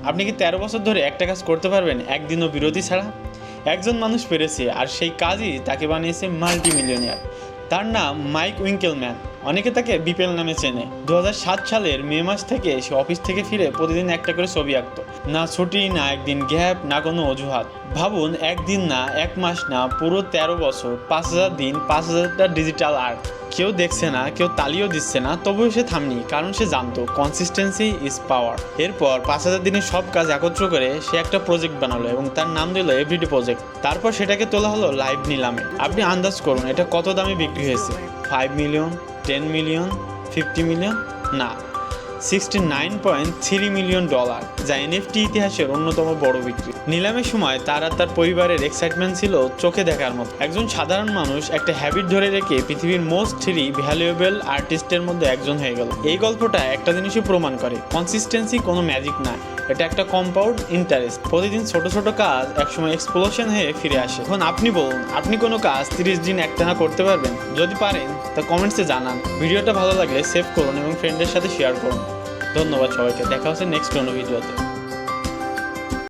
আপনি কি 13 বছর ধরে একটা কাজ করতে পারবেন একদিনও বিরতি ছাড়া? একজন মানুষ পেরেছে, আর সেই কাজই তাকে বানিয়েছে মাল্টি মিলিয়নিয়ার। তার নাম মাইক উইঙ্কেলম্যান। অনেকে তাকে বিপিএল নামে চেনে। 2007 সালের মে মাস থেকে সে অফিস থেকে ফিরে প্রতিদিন একটা করে ছবি আঁকত। না ছুটি, না একদিন গ্যাপ, না কোনো অজুহাত। ভাবুন, একদিন না, এক মাস না, পুরো 13 বছর, 5000 দিন, 5000টা ডিজিটাল আর্ট। কেউ দেখছে না, কেউ তালিও দিচ্ছে না, তবুও সে থামনি, কারণ সে জানতো কনসিস্টেন্সি ইজ পাওয়ার। এরপর 5000 দিনের সব কাজ একত্র করে সে একটা প্রজেক্ট বানালো এবং তার নাম দিল এভরিডে প্রজেক্ট। তারপর সেটাকে তোলা হলো লাইভ নিলামে। আপনি আন্দাজ করুন এটা কত দামে বিক্রি হয়েছে? 5 মিলিয়ন, 10 মিলিয়ন, 50 মিলিয়ন? না, $69.3 মিলিয়ন, যা এনএফটি ইতিহাসের অন্যতম বড় বিক্রি। নিলামের সময় তার আর তার পরিবারের এক্সাইটমেন্ট ছিল চোখে দেখার মতো। একজন সাধারণ মানুষ একটা হ্যাবিট ধরে রেখে পৃথিবীর মোস্ট 3 ভ্যালুয়েবল আর্টিস্টের মধ্যে একজন হয়ে গেল। এই গল্পটা একটা জিনিসই প্রমাণ করে, কনসিস্টেন্সি কোনো ম্যাজিক না, এটা একটা কম্পাউন্ড ইন্টারেস্ট। প্রতিদিন ছোট ছোট কাজ একসময় এক্সপ্লোশন হয়ে ফিরে আসে। এখন আপনি বলুন, আপনি কোনো কাজ 30 দিন একটানা করতে পারবেন? যদি পারেন তা কমেন্টসে জানান। ভিডিওটা ভালো লাগলে সেভ করুন এবং ফ্রেন্ডের সাথে শেয়ার করুন। ধন্যবাদ সবাইকে, দেখা হচ্ছে নেক্সট কোনো ভিডিওতে।